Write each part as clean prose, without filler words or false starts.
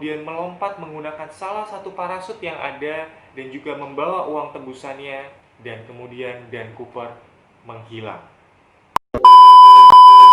kemudian melompat menggunakan salah satu parasut yang ada dan juga membawa uang tebusannya, dan kemudian Dan Cooper menghilang.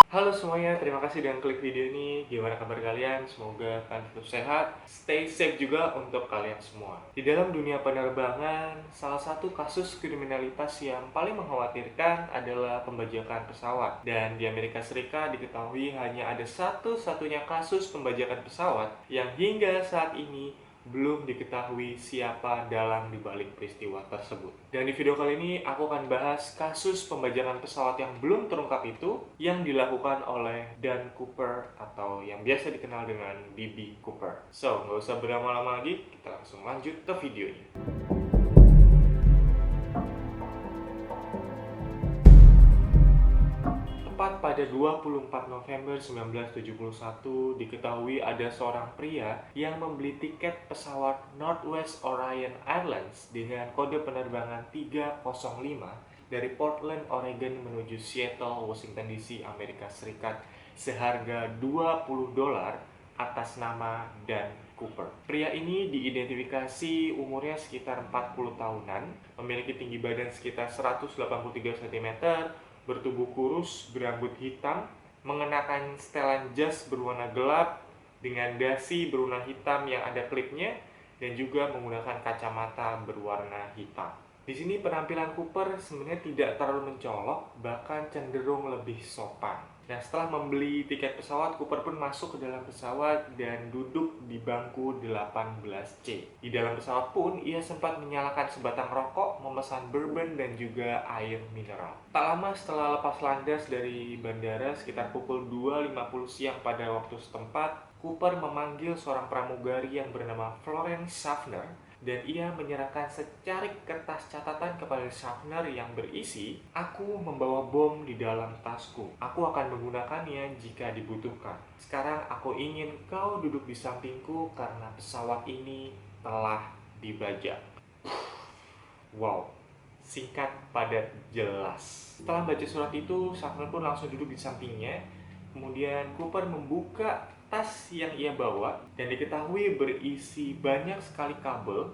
Halo semuanya, terima kasih sudah klik video ini. Gimana kabar kalian? Semoga kalian tetap sehat. Stay safe juga untuk kalian semua. Di dalam dunia penerbangan, salah satu kasus kriminalitas yang paling mengkhawatirkan adalah pembajakan pesawat. Dan di Amerika Serikat diketahui hanya ada satu-satunya kasus pembajakan pesawat yang hingga saat ini belum diketahui siapa dalang dibalik peristiwa tersebut. Dan di video kali ini aku akan bahas kasus pembajakan pesawat yang belum terungkap itu yang dilakukan oleh Dan Cooper atau yang biasa dikenal dengan B.B. Cooper. So, nggak usah berlama-lama lagi, kita langsung lanjut ke videonya. Tepat pada 24 November 1971 diketahui ada seorang pria yang membeli tiket pesawat Northwest Orion Airlines dengan kode penerbangan 305 dari Portland, Oregon menuju Seattle, Washington DC, Amerika Serikat seharga $20 atas nama Dan Cooper. Pria ini diidentifikasi umurnya sekitar 40 tahunan, memiliki tinggi badan sekitar 183 cm, bertubuh kurus, berambut hitam, mengenakan setelan jas berwarna gelap dengan dasi berwarna hitam yang ada klipnya, dan juga menggunakan kacamata berwarna hitam. Di sini penampilan Cooper sebenarnya tidak terlalu mencolok, bahkan cenderung lebih sopan. Nah, setelah membeli tiket pesawat, Cooper pun masuk ke dalam pesawat dan duduk di bangku 18C. Di dalam pesawat pun, ia sempat menyalakan sebatang rokok, memesan bourbon dan juga air mineral. Tak lama setelah lepas landas dari bandara, sekitar pukul 2.50 siang pada waktu setempat, Cooper memanggil seorang pramugari yang bernama Florence Schaffner, dan ia menyerahkan secarik kertas catatan kepada Schaffner yang berisi, "Aku membawa bom di dalam tasku. Aku akan menggunakannya jika dibutuhkan. Sekarang aku ingin kau duduk di sampingku karena pesawat ini telah dibajak." Wow, singkat, padat, jelas. Setelah baca surat itu, Schaffner pun langsung duduk di sampingnya. Kemudian Cooper membuka tas yang ia bawa dan diketahui berisi banyak sekali kabel,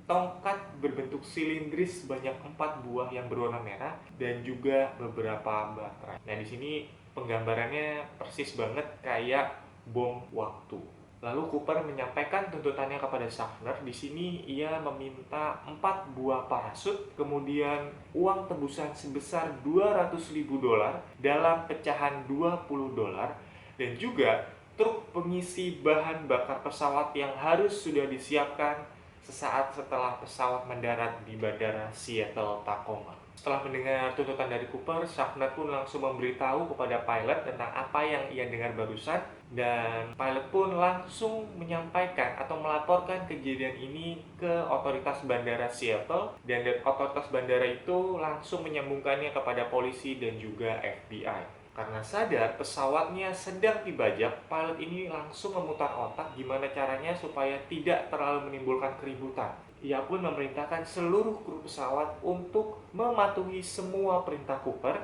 tongkat berbentuk silindris sebanyak 4 buah yang berwarna merah, dan juga beberapa baterai. Nah, di sini penggambarannya persis banget kayak bom waktu. Lalu Cooper menyampaikan tuntutannya kepada Schaffner. Di sini ia meminta 4 buah parasut, kemudian uang tebusan sebesar $200.000 dalam pecahan $20, dan juga truk pengisi bahan bakar pesawat yang harus sudah disiapkan sesaat setelah pesawat mendarat di Bandara Seattle Tacoma. Setelah mendengar tuntutan dari Cooper, Schaffner pun langsung memberitahu kepada pilot tentang apa yang ia dengar barusan, dan pilot pun langsung menyampaikan atau melaporkan kejadian ini ke otoritas Bandara Seattle, dan otoritas bandara itu langsung menyambungkannya kepada polisi dan juga FBI. Karena sadar pesawatnya sedang dibajak, pilot ini langsung memutar otak gimana caranya supaya tidak terlalu menimbulkan keributan. Ia pun memerintahkan seluruh kru pesawat untuk mematuhi semua perintah Cooper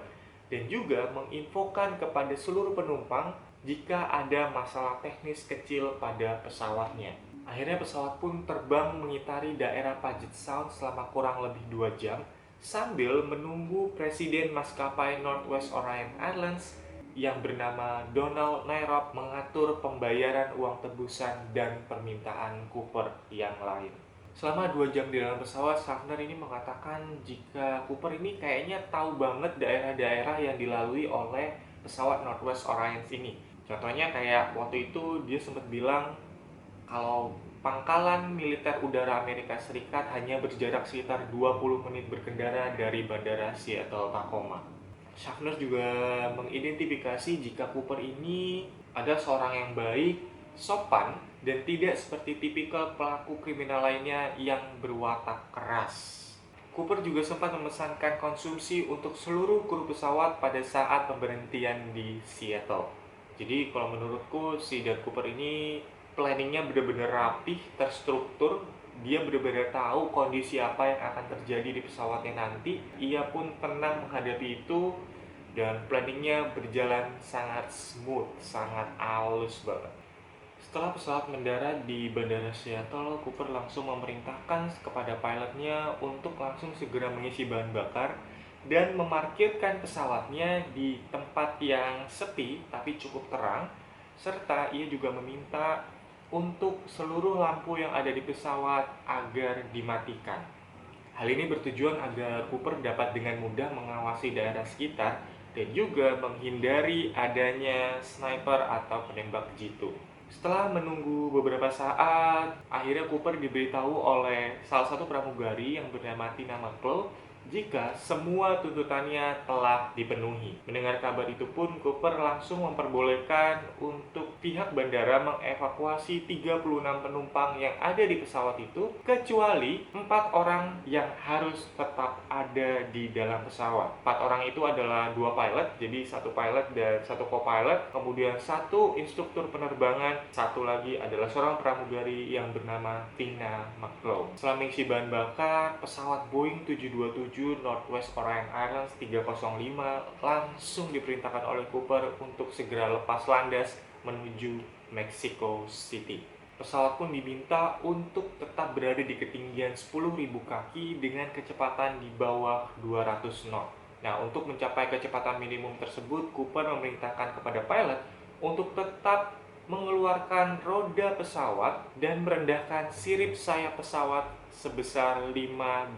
dan juga menginfokan kepada seluruh penumpang jika ada masalah teknis kecil pada pesawatnya. Akhirnya pesawat pun terbang mengitari daerah Puget Sound selama kurang lebih 2 jam sambil menunggu presiden maskapai Northwest Orion Airlines yang bernama Donald Nairop mengatur pembayaran uang tebusan dan permintaan Cooper yang lain. Selama 2 jam di dalam pesawat, Schaffner ini mengatakan jika Cooper ini kayaknya tahu banget daerah-daerah yang dilalui oleh pesawat Northwest Orion ini. Contohnya kayak waktu itu dia sempat bilang kalau pangkalan militer udara Amerika Serikat hanya berjarak sekitar 20 menit berkendara dari Bandara Seattle Tacoma. Schaffner juga mengidentifikasi jika Cooper ini ada seorang yang baik, sopan, dan tidak seperti tipikal pelaku kriminal lainnya yang berwatak keras. Cooper juga sempat memesankan konsumsi untuk seluruh kru pesawat pada saat pemberhentian di Seattle. Jadi kalau menurutku si Dan Cooper ini planningnya benar-benar rapih, terstruktur. Dia benar-benar tahu kondisi apa yang akan terjadi di pesawatnya nanti. Ia pun tenang menghadapi itu, dan planningnya berjalan sangat smooth, sangat halus banget. Setelah pesawat mendarat di Bandara Seattle, Cooper langsung memerintahkan kepada pilotnya untuk langsung segera mengisi bahan bakar dan memarkirkan pesawatnya di tempat yang sepi tapi cukup terang, serta ia juga meminta untuk seluruh lampu yang ada di pesawat agar dimatikan. Hal ini bertujuan agar Cooper dapat dengan mudah mengawasi daerah sekitar dan juga menghindari adanya sniper atau penembak jitu. Setelah menunggu beberapa saat, akhirnya Cooper diberitahu oleh salah satu pramugari yang bernama Tina McCloud jika semua tuntutannya telah dipenuhi. Mendengar kabar itu pun, Cooper langsung memperbolehkan untuk pihak bandara mengevakuasi 36 penumpang yang ada di pesawat itu, kecuali 4 orang yang harus tetap ada di dalam pesawat. 4 orang itu adalah 2 pilot, jadi 1 pilot dan 1 co-pilot, kemudian 1 instruktur penerbangan, 1 lagi adalah seorang pramugari yang bernama Tina McCloud. Setelah mengisi bahan bakar, pesawat Boeing 727 Northwest Orion Airlines 305 langsung diperintahkan oleh Cooper untuk segera lepas landas menuju Mexico City. Pesawat pun diminta untuk tetap berada di ketinggian 10.000 kaki dengan kecepatan di bawah 200 knot. Nah, untuk mencapai kecepatan minimum tersebut, Cooper memerintahkan kepada pilot untuk tetap mengeluarkan roda pesawat dan merendahkan sirip sayap pesawat sebesar 15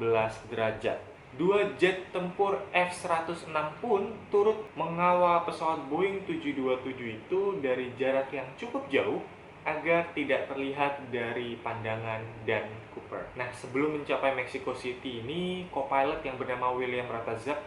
derajat. 2 jet tempur F-106 pun turut mengawal pesawat Boeing 727 itu dari jarak yang cukup jauh agar tidak terlihat dari pandangan dan Cooper. Nah, sebelum mencapai Mexico City ini, co-pilot yang bernama William Ratazak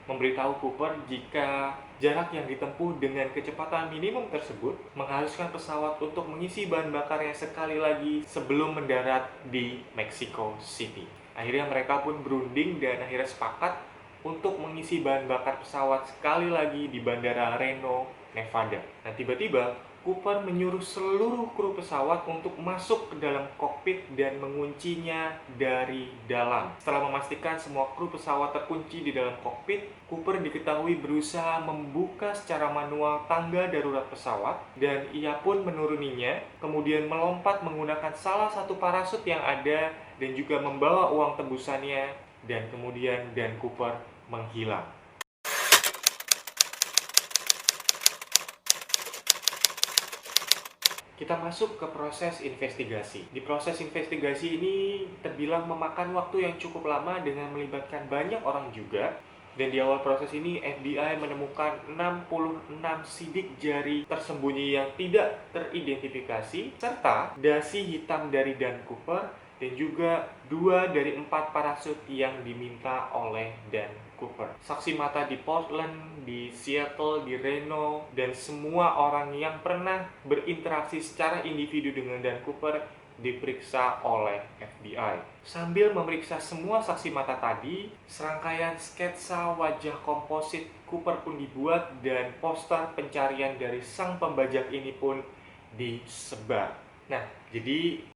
memberitahu Cooper jika jarak yang ditempuh dengan kecepatan minimum tersebut mengharuskan pesawat untuk mengisi bahan bakarnya sekali lagi sebelum mendarat di Mexico City. Akhirnya mereka pun berunding dan akhirnya sepakat untuk mengisi bahan bakar pesawat sekali lagi di Bandara Reno, Nevada. Nah, tiba-tiba Cooper menyuruh seluruh kru pesawat untuk masuk ke dalam kokpit dan menguncinya dari dalam. Setelah memastikan semua kru pesawat terkunci di dalam kokpit, Cooper diketahui berusaha membuka secara manual tangga darurat pesawat dan ia pun menuruninya, kemudian melompat menggunakan salah satu parasut yang ada dan juga membawa uang tebusannya, dan kemudian Dan Cooper menghilang. Kita masuk ke proses investigasi. Di proses investigasi ini terbilang memakan waktu yang cukup lama dengan melibatkan banyak orang juga. Dan di awal proses ini FBI menemukan 66 sidik jari tersembunyi yang tidak teridentifikasi, serta dasi hitam dari Dan Cooper, dan juga 2 dari 4 parasut yang diminta oleh Dan Cooper. Saksi mata di Portland, di Seattle, di Reno, dan semua orang yang pernah berinteraksi secara individu dengan Dan Cooper diperiksa oleh FBI. Sambil memeriksa semua saksi mata tadi, serangkaian sketsa wajah komposit Cooper pun dibuat dan poster pencarian dari sang pembajak ini pun disebar. Nah, jadi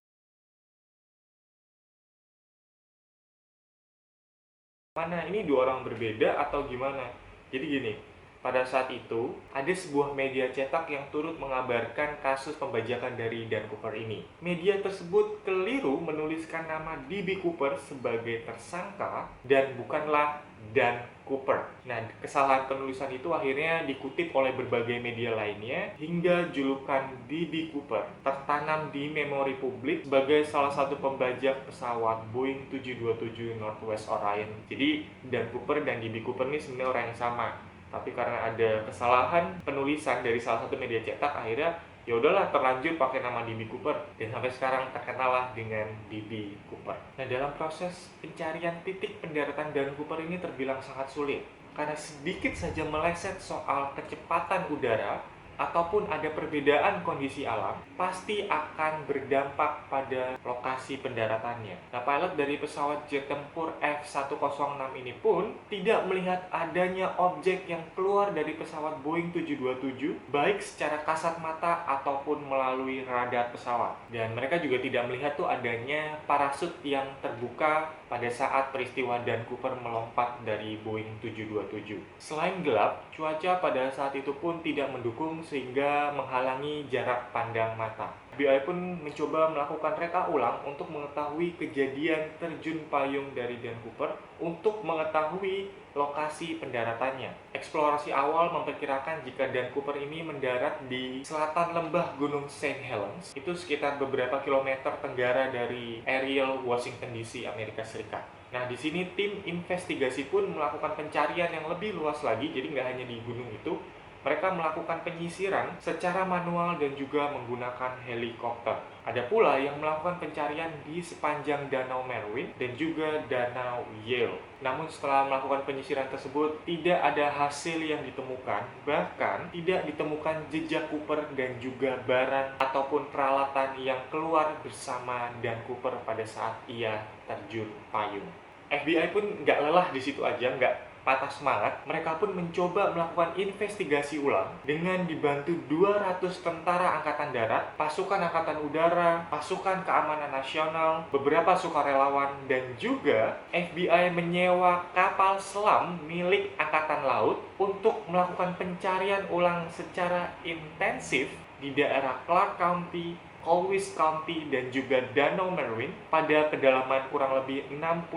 mana ini 2 orang berbeda atau gimana? Jadi gini, pada saat itu ada sebuah media cetak yang turut mengabarkan kasus pembajakan dari Dan Cooper ini. Media tersebut keliru menuliskan nama D.B. Cooper sebagai tersangka dan bukanlah Dan Cooper. Nah, kesalahan penulisan itu akhirnya dikutip oleh berbagai media lainnya hingga julukan D.B. Cooper tertanam di memori publik sebagai salah satu pembajak pesawat Boeing 727 Northwest Orion. Jadi, Dan Cooper dan D.B. Cooper ini sebenarnya orang yang sama. Tapi karena ada kesalahan penulisan dari salah satu media cetak, akhirnya ya udahlah terlanjur pakai nama D.B. Cooper dan sampai sekarang terkenal lah dengan D.B. Cooper. Nah, dalam proses pencarian titik pendaratan Dan Cooper ini terbilang sangat sulit karena sedikit saja meleset soal kecepatan udara ataupun ada perbedaan kondisi alam, pasti akan berdampak pada lokasi pendaratannya. Nah, pilot dari pesawat jet tempur F-106 ini pun tidak melihat adanya objek yang keluar dari pesawat Boeing 727, baik secara kasat mata ataupun melalui radar pesawat. Dan mereka juga tidak melihat tuh adanya parasut yang terbuka pada saat peristiwa Dan Cooper melompat dari Boeing 727. Selain gelap, cuaca pada saat itu pun tidak mendukung sehingga menghalangi jarak pandang mata. FBI pun mencoba melakukan reka ulang untuk mengetahui kejadian terjun payung dari Dan Cooper untuk mengetahui lokasi pendaratannya. Eksplorasi awal memperkirakan jika Dan Cooper ini mendarat di selatan lembah Gunung Saint Helens, itu sekitar beberapa kilometer tenggara dari Ariel, Washington DC, Amerika Serikat. Nah, di sini tim investigasi pun melakukan pencarian yang lebih luas lagi, jadi nggak hanya di gunung itu. Mereka melakukan penyisiran secara manual dan juga menggunakan helikopter. Ada pula yang melakukan pencarian di sepanjang Danau Merwin dan juga Danau Yale. Namun setelah melakukan penyisiran tersebut, tidak ada hasil yang ditemukan. Bahkan tidak ditemukan jejak Cooper dan juga barang ataupun peralatan yang keluar bersama Dan Cooper pada saat ia terjun payung. FBI pun nggak lelah di situ aja, nggak patah semangat. Mereka pun mencoba melakukan investigasi ulang dengan dibantu 200 tentara angkatan darat, pasukan angkatan udara, pasukan keamanan nasional, beberapa sukarelawan, dan juga FBI menyewa kapal selam milik angkatan laut untuk melakukan pencarian ulang secara intensif di daerah Clark County, Colwys County, dan juga Danau Merwin pada kedalaman kurang lebih 61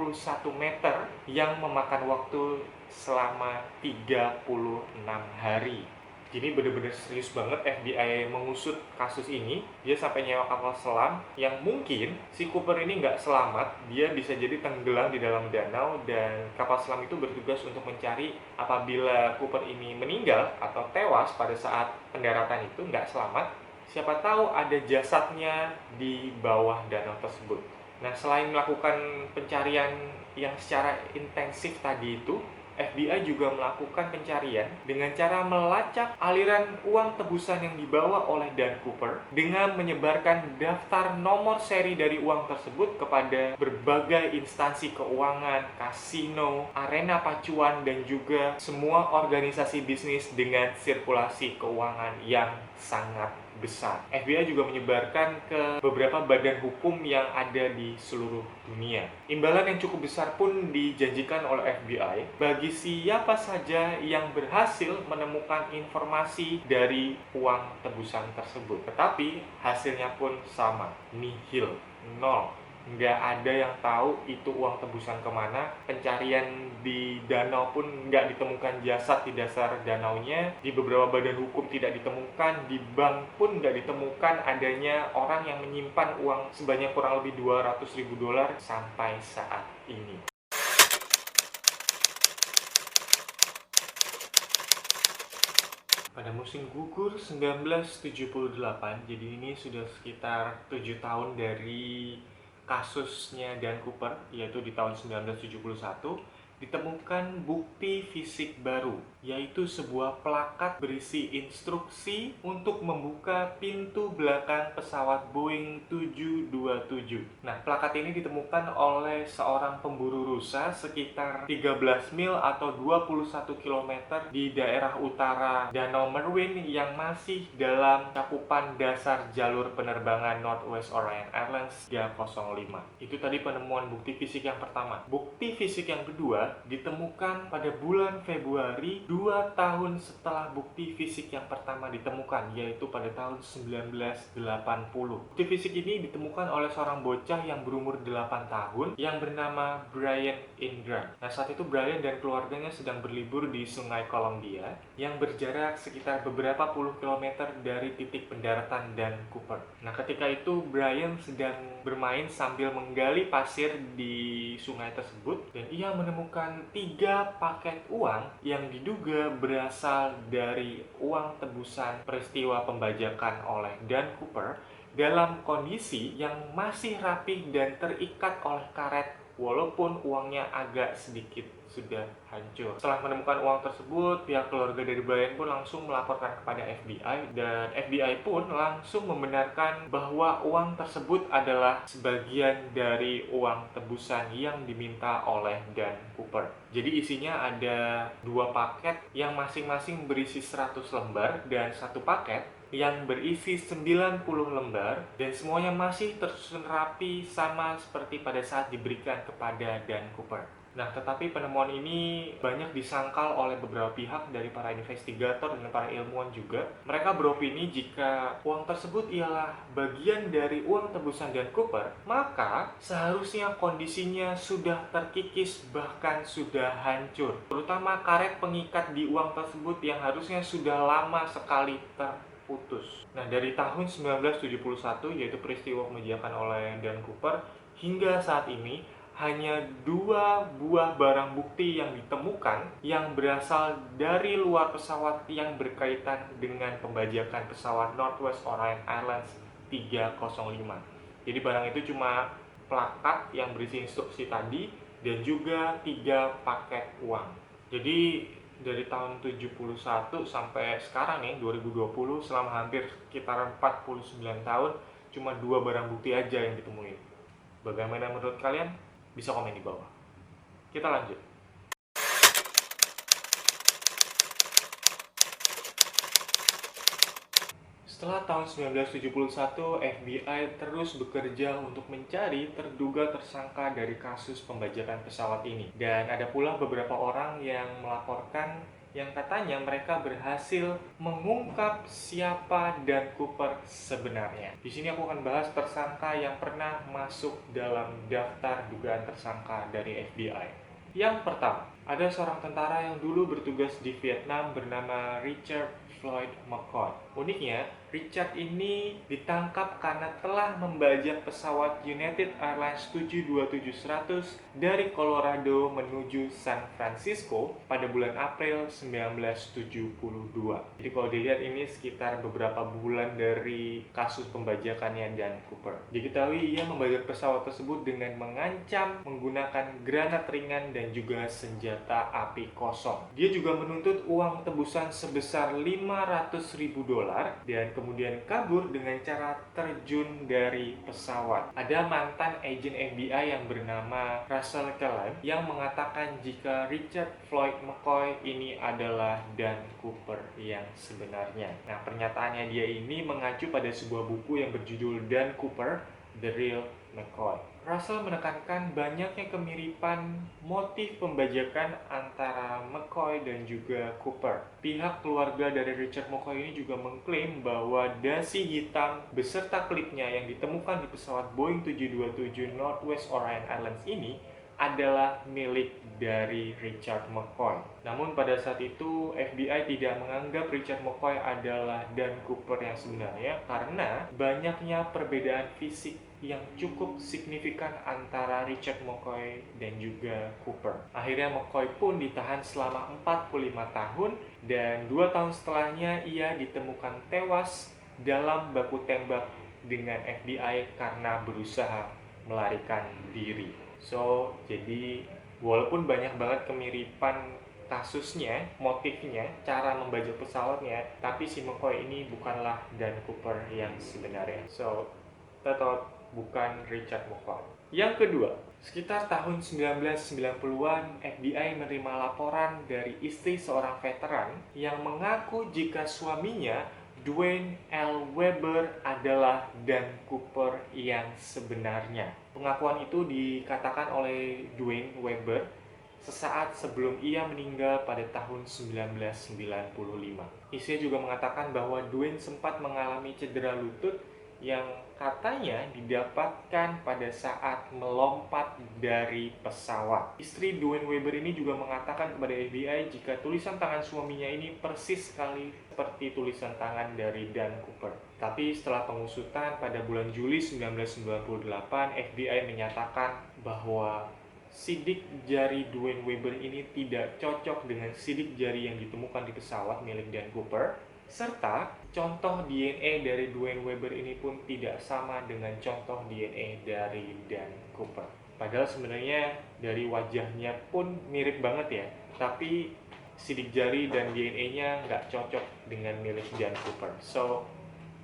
meter yang memakan waktu selama 36 hari. Jadi benar-benar serius banget FBI mengusut kasus ini. Dia sampai nyewa kapal selam yang mungkin si Cooper ini nggak selamat. Dia bisa jadi tenggelam di dalam danau, dan kapal selam itu bertugas untuk mencari apabila Cooper ini meninggal atau tewas pada saat pendaratan itu nggak selamat. Siapa tahu ada jasadnya di bawah danau tersebut. Nah, selain melakukan pencarian yang secara intensif tadi itu, FBI juga melakukan pencarian dengan cara melacak aliran uang tebusan yang dibawa oleh Dan Cooper dengan menyebarkan daftar nomor seri dari uang tersebut kepada berbagai instansi keuangan, kasino, arena pacuan, dan juga semua organisasi bisnis dengan sirkulasi keuangan yang sangat besar. FBI juga menyebarkan ke beberapa badan hukum yang ada di seluruh dunia. Imbalan yang cukup besar pun dijanjikan oleh FBI bagi siapa saja yang berhasil menemukan informasi dari uang tebusan tersebut. Tetapi hasilnya pun sama, nihil, nol. Nggak ada yang tahu itu uang tebusan kemana. Pencarian di danau pun nggak ditemukan jasad di dasar danaunya. Di beberapa badan hukum tidak ditemukan. Di bank pun nggak ditemukan adanya orang yang menyimpan uang sebanyak kurang lebih $200.000 sampai saat ini. Pada musim gugur 1978, jadi ini sudah sekitar 7 tahun dari kasusnya Dan Cooper, yaitu di tahun 1971, ditemukan bukti fisik baru, yaitu sebuah plakat berisi instruksi untuk membuka pintu belakang pesawat Boeing 727. Nah, plakat ini ditemukan oleh seorang pemburu rusa sekitar 13 mil atau 21 km di daerah utara Danau Merwin yang masih dalam cakupan dasar jalur penerbangan Northwest Orion Airlines 305. Itu tadi penemuan bukti fisik yang pertama. Bukti fisik yang kedua ditemukan pada bulan Februari 2 tahun setelah bukti fisik yang pertama ditemukan, yaitu pada tahun 1980. Bukti fisik ini ditemukan oleh seorang bocah yang berumur 8 tahun yang bernama Brian Ingram. Nah, saat itu Brian dan keluarganya sedang berlibur di Sungai Columbia yang berjarak sekitar beberapa puluh kilometer dari titik pendaratan Dan Cooper. Nah, ketika itu Brian sedang bermain sambil menggali pasir di sungai tersebut, dan ia menemukan 3 paket uang yang diduga berasal dari uang tebusan peristiwa pembajakan oleh Dan Cooper dalam kondisi yang masih rapih dan terikat oleh karet, walaupun uangnya agak sedikit sudah hancur. Setelah menemukan uang tersebut, pihak keluarga dari Brian pun langsung melaporkan kepada FBI, dan FBI pun langsung membenarkan bahwa uang tersebut adalah sebagian dari uang tebusan yang diminta oleh Dan Cooper. Jadi isinya ada 2 paket yang masing-masing berisi 100 lembar dan 1 paket yang berisi 90 lembar, dan semuanya masih tersusun rapi sama seperti pada saat diberikan kepada Dan Cooper. Nah, tetapi penemuan ini banyak disangkal oleh beberapa pihak dari para investigator dan para ilmuwan juga. Mereka beropini jika uang tersebut ialah bagian dari uang tebusan Dan Cooper, maka seharusnya kondisinya sudah terkikis bahkan sudah hancur. Terutama karet pengikat di uang tersebut yang harusnya sudah lama sekali terputus. Nah, dari tahun 1971, yaitu peristiwa pembajakan oleh Dan Cooper, hingga saat ini hanya 2 buah barang bukti yang ditemukan yang berasal dari luar pesawat yang berkaitan dengan pembajakan pesawat Northwest Orion Airlines 305. Jadi barang itu cuma plakat yang berisi instruksi tadi dan juga 3 paket uang. Jadi dari tahun 71 sampai sekarang nih 2020, selama hampir sekitar 49 tahun, cuma 2 barang bukti aja yang ditemuin. Bagaimana menurut kalian? Bisa komen di bawah. Kita lanjut. Setelah tahun 1971, FBI terus bekerja untuk mencari terduga tersangka dari kasus pembajakan pesawat ini. Dan ada pula beberapa orang yang melaporkan yang katanya mereka berhasil mengungkap siapa Dan Cooper sebenarnya. Di sini aku akan bahas tersangka yang pernah masuk dalam daftar dugaan tersangka dari FBI. Yang pertama, ada seorang tentara yang dulu bertugas di Vietnam bernama Richard Floyd McCoy. Uniknya, Richard ini ditangkap karena telah membajak pesawat United Airlines 727-100 dari Colorado menuju San Francisco pada bulan April 1972. Jadi kalau dilihat ini sekitar beberapa bulan dari kasus pembajakannya Dan Cooper. Diketahui ia membajak pesawat tersebut dengan mengancam menggunakan granat ringan dan juga senjata api kosong. Dia juga menuntut uang tebusan sebesar $500.000 dan kemudian kabur dengan cara terjun dari pesawat. Ada mantan agen FBI yang bernama Russell Cullen yang mengatakan jika Richard Floyd McCoy ini adalah Dan Cooper yang sebenarnya. Nah, pernyataannya dia ini mengacu pada sebuah buku yang berjudul Dan Cooper, The Real McCoy. Russell menekankan banyaknya kemiripan motif pembajakan antara McCoy dan juga Cooper. Pihak keluarga dari Richard McCoy ini juga mengklaim bahwa dasi hitam beserta klipnya yang ditemukan di pesawat Boeing 727 Northwest Orion Airlines ini adalah milik dari Richard McCoy. Namun pada saat itu FBI tidak menganggap Richard McCoy adalah Dan Cooper yang sebenarnya karena banyaknya perbedaan fisik yang cukup signifikan antara Richard McCoy dan juga Cooper. Akhirnya McCoy pun ditahan selama 45 tahun dan 2 tahun setelahnya ia ditemukan tewas dalam baku tembak dengan FBI karena berusaha melarikan diri. So, jadi walaupun banyak banget kemiripan kasusnya, motifnya, cara membajak pesawatnya, tapi si McCoy ini bukanlah Dan Cooper yang sebenarnya. So, tetap bukan Richard McCoy. Yang kedua, sekitar tahun 1990-an, FBI menerima laporan dari istri seorang veteran yang mengaku jika suaminya Dwayne L. Weber adalah Dan Cooper yang sebenarnya. Pengakuan itu dikatakan oleh Dwayne Weber sesaat sebelum ia meninggal pada tahun 1995. Istrinya juga mengatakan bahwa Dwayne sempat mengalami cedera lutut yang katanya didapatkan pada saat melompat dari pesawat. Istri Dwayne Weber ini juga mengatakan kepada FBI jika tulisan tangan suaminya ini persis sekali seperti tulisan tangan dari Dan Cooper. Tapi setelah pengusutan pada bulan Juli 1998, FBI menyatakan bahwa sidik jari Dwayne Weber ini tidak cocok dengan sidik jari yang ditemukan di pesawat milik Dan Cooper, serta contoh DNA dari Dwayne Weber ini pun tidak sama dengan contoh DNA dari Dan Cooper. Padahal sebenarnya dari wajahnya pun mirip banget ya, tapi sidik jari dan DNA-nya nggak cocok dengan milik Dan Cooper. So,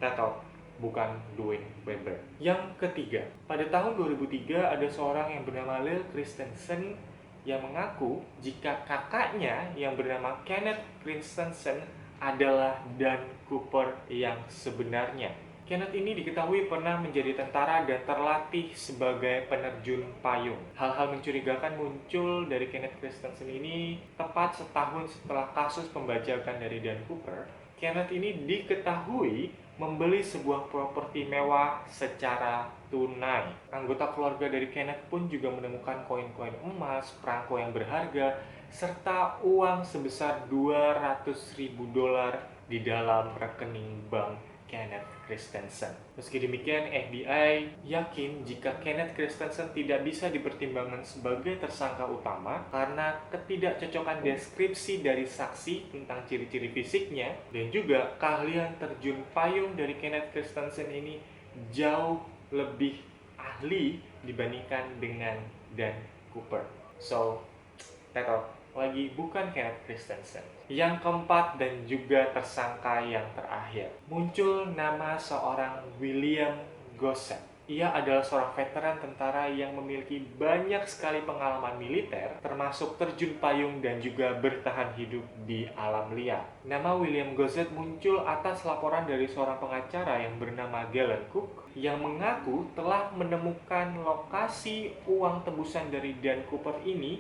tetap bukan Dwayne Weber. Yang ketiga, pada tahun 2003 ada seorang yang bernama Lyle Christensen yang mengaku jika kakaknya yang bernama Kenneth Christensen adalah Dan Cooper yang sebenarnya. Kenneth ini diketahui pernah menjadi tentara dan terlatih sebagai penerjun payung. Hal-hal mencurigakan muncul dari Kenneth Christensen ini tepat setahun setelah kasus pembajakan dari Dan Cooper. Kenneth ini diketahui membeli sebuah properti mewah secara tunai. Anggota keluarga dari Kenneth pun juga menemukan koin-koin emas, perangko yang berharga, serta uang sebesar $200.000 di dalam rekening bank Kenneth Christensen. Meski demikian, FBI yakin jika Kenneth Christensen tidak bisa dipertimbangkan sebagai tersangka utama karena ketidakcocokan deskripsi dari saksi tentang ciri-ciri fisiknya dan juga keahlian terjun payung dari Kenneth Christensen ini jauh lebih ahli dibandingkan dengan Dan Cooper. So, tetap lagi bukan Kenneth Christensen. Yang keempat dan juga tersangka yang terakhir, muncul nama seorang William Gossett. Ia adalah seorang veteran tentara yang memiliki banyak sekali pengalaman militer, termasuk terjun payung dan juga bertahan hidup di alam liar. Nama William Gossett muncul atas laporan dari seorang pengacara yang bernama Galen Cook, yang mengaku telah menemukan lokasi uang tebusan dari Dan Cooper ini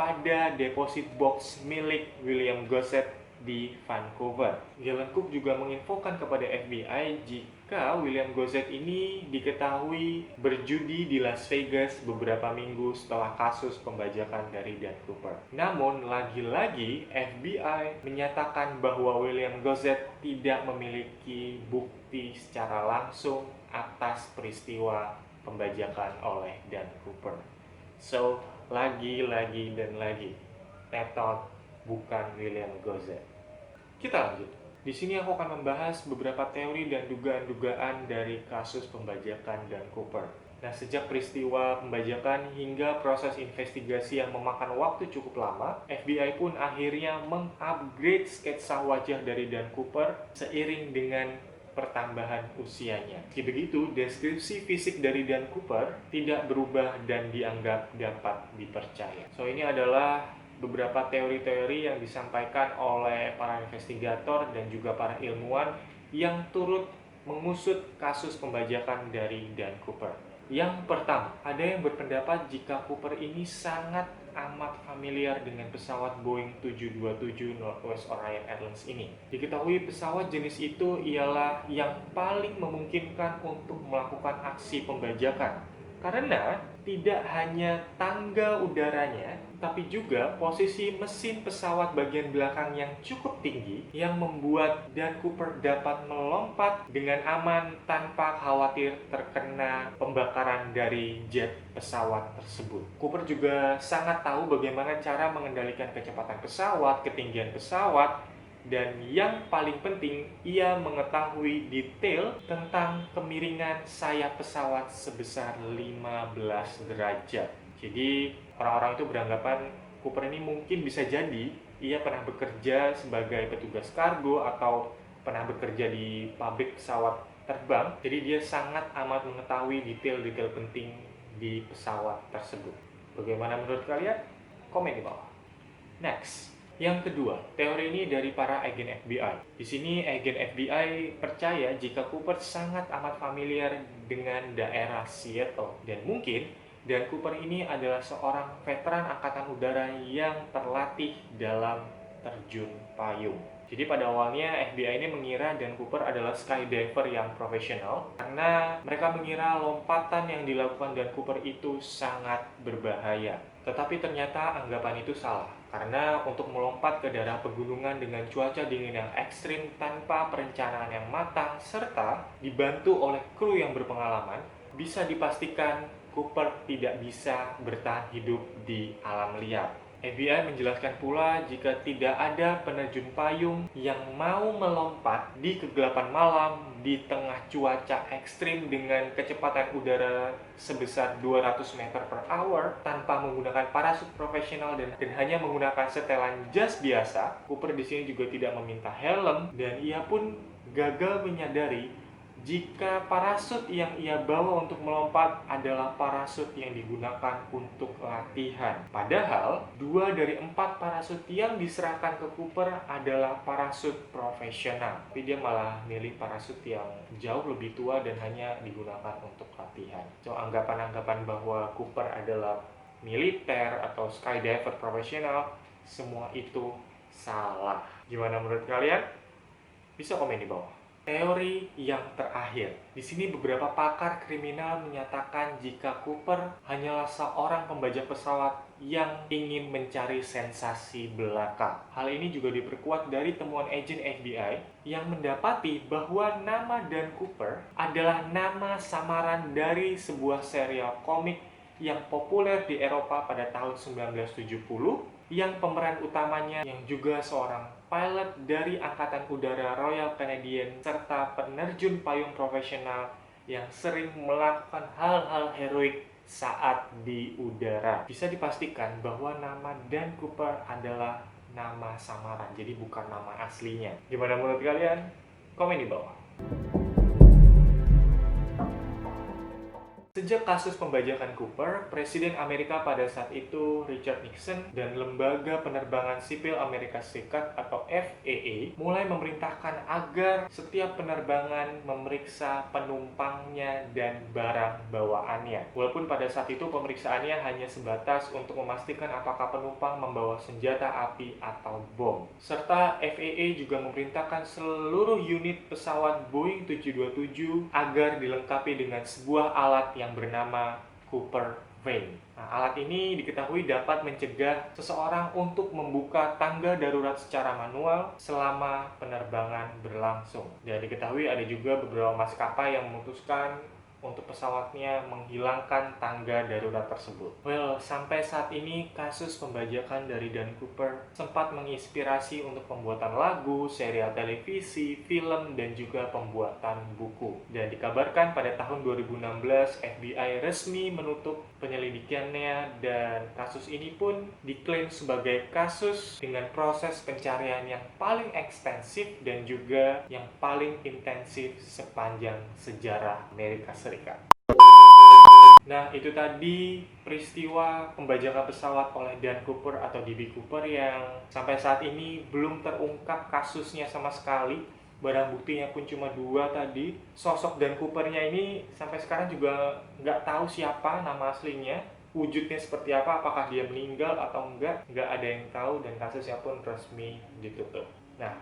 pada deposit box milik William Gossett di Vancouver. Galen Cook juga menginfokan kepada FBI jika William Gossett ini diketahui berjudi di Las Vegas beberapa minggu setelah kasus pembajakan dari Dan Cooper. Namun, lagi-lagi FBI menyatakan bahwa William Gossett tidak memiliki bukti secara langsung atas peristiwa pembajakan oleh Dan Cooper. So, lagi dan lagi, Tetot bukan William Gossett. Kita lanjut. Di sini aku akan membahas beberapa teori dan dugaan-dugaan dari kasus pembajakan Dan Cooper. Nah, sejak peristiwa pembajakan hingga proses investigasi yang memakan waktu cukup lama, FBI pun akhirnya mengupgrade sketsa wajah dari Dan Cooper seiring dengan pertambahan usianya. Meski begitu, deskripsi fisik dari Dan Cooper tidak berubah dan dianggap dapat dipercaya. So, ini adalah beberapa teori-teori yang disampaikan oleh para investigator dan juga para ilmuwan yang turut mengusut kasus pembajakan dari Dan Cooper. Yang pertama, ada yang berpendapat jika Cooper ini sangat amat familiar dengan pesawat Boeing 727 Northwest Orion Airlines ini. Diketahui pesawat jenis itu ialah yang paling memungkinkan untuk melakukan aksi pembajakan. Karena tidak hanya tangga udaranya, tapi juga posisi mesin pesawat bagian belakang yang cukup tinggi yang membuat Dan Cooper dapat melompat dengan aman tanpa khawatir terkena pembakaran dari jet pesawat tersebut. Cooper juga sangat tahu bagaimana cara mengendalikan kecepatan pesawat, ketinggian pesawat, dan yang paling penting, ia mengetahui detail tentang kemiringan sayap pesawat sebesar 15 derajat. Jadi, orang-orang itu beranggapan Cooper ini mungkin bisa jadi ia pernah bekerja sebagai petugas kargo atau pernah bekerja di pabrik pesawat terbang. Jadi, dia sangat amat mengetahui detail-detail penting di pesawat tersebut. Bagaimana menurut kalian? Komen di bawah. Next. Yang kedua, teori ini dari para agen FBI. Di sini agen FBI percaya jika Cooper sangat amat familiar dengan daerah Seattle dan mungkin Dan Cooper ini adalah seorang veteran angkatan udara yang terlatih dalam terjun payung. Jadi pada awalnya FBI ini mengira Dan Cooper adalah skydiver yang profesional karena mereka mengira lompatan yang dilakukan Dan Cooper itu sangat berbahaya. Tetapi ternyata anggapan itu salah. Karena untuk melompat ke daerah pegunungan dengan cuaca dingin yang ekstrim tanpa perencanaan yang matang serta dibantu oleh kru yang berpengalaman, bisa dipastikan Cooper tidak bisa bertahan hidup di alam liar. FBI menjelaskan pula jika tidak ada penerjun payung yang mau melompat di kegelapan malam di tengah cuaca ekstrim dengan kecepatan udara sebesar 200 meter per hour tanpa menggunakan parasut profesional dan hanya menggunakan setelan jas biasa. Cooper di sini juga tidak meminta helm dan ia pun gagal menyadari jika parasut yang ia bawa untuk melompat adalah parasut yang digunakan untuk latihan. Padahal, 2 dari 4 parasut yang diserahkan ke Cooper adalah parasut profesional. Tapi dia malah milih parasut yang jauh lebih tua dan hanya digunakan untuk latihan. So, anggapan-anggapan bahwa Cooper adalah militer atau skydiver profesional, semua itu salah. Gimana menurut kalian? Bisa komen di bawah. Teori yang terakhir. Di sini beberapa pakar kriminal menyatakan jika Cooper hanyalah seorang pembajak pesawat yang ingin mencari sensasi belaka. Hal ini juga diperkuat dari temuan agen FBI yang mendapati bahwa nama Dan Cooper adalah nama samaran dari sebuah serial komik yang populer di Eropa pada tahun 1970 yang pemeran utamanya yang juga seorang pilot dari Angkatan Udara Royal Canadian serta penerjun payung profesional yang sering melakukan hal-hal heroik saat di udara. Bisa dipastikan bahwa nama Dan Cooper adalah nama samaran, jadi bukan nama aslinya. Gimana menurut kalian? Komen di bawah. Sejak kasus pembajakan Cooper, Presiden Amerika pada saat itu, Richard Nixon, dan Lembaga Penerbangan Sipil Amerika Serikat atau FAA mulai memerintahkan agar setiap penerbangan memeriksa penumpangnya dan barang bawaannya. Walaupun pada saat itu pemeriksaannya hanya sebatas untuk memastikan apakah penumpang membawa senjata api atau bom. Serta FAA juga memerintahkan seluruh unit pesawat Boeing 727 agar dilengkapi dengan sebuah alat yang bernama Cooper Vane. Nah, alat ini diketahui dapat mencegah seseorang untuk membuka tangga darurat secara manual selama penerbangan berlangsung. Dan diketahui ada juga beberapa maskapai yang memutuskan untuk pesawatnya menghilangkan tangga darurat tersebut. Well, sampai saat ini kasus pembajakan dari Dan Cooper sempat menginspirasi untuk pembuatan lagu, serial televisi, film, dan juga pembuatan buku. Dan dikabarkan pada tahun 2016 FBI resmi menutup penyelidikannya dan kasus ini pun diklaim sebagai kasus dengan proses pencarian yang paling ekstensif dan juga yang paling intensif sepanjang sejarah Amerika Serikat. Nah, itu tadi peristiwa pembajakan pesawat oleh Dan Cooper atau D.B. Cooper yang sampai saat ini belum terungkap kasusnya sama sekali. Barang buktinya pun cuma 2 tadi. Sosok Dan Coopernya ini sampai sekarang juga nggak tahu siapa nama aslinya, wujudnya seperti apa, apakah dia meninggal atau nggak ada yang tahu, dan kasusnya pun resmi ditutup. Nah,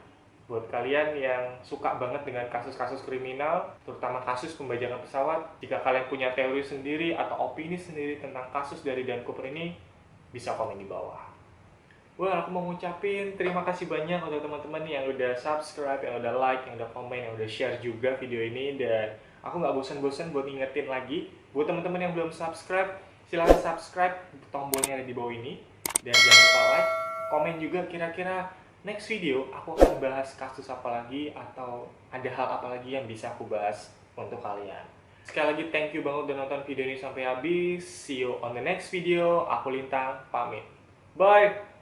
buat kalian yang suka banget dengan kasus-kasus kriminal, terutama kasus pembajakan pesawat, jika kalian punya teori sendiri atau opini sendiri tentang kasus dari Dan Cooper ini, bisa komen di bawah. Well, aku mau ngucapin terima kasih banyak untuk teman-teman yang udah subscribe, yang udah like, yang udah komen, yang udah share juga video ini. Dan aku nggak bosan-bosan buat ingetin lagi, buat teman-teman yang belum subscribe, silahkan subscribe, tombolnya ada di bawah ini. Dan jangan lupa like, komen juga kira-kira next video aku akan bahas kasus apa lagi atau ada hal apa lagi yang bisa aku bahas untuk kalian. Sekali lagi thank you banget udah nonton video ini sampai habis. See you on the next video. Aku Lintang, pamit. Bye!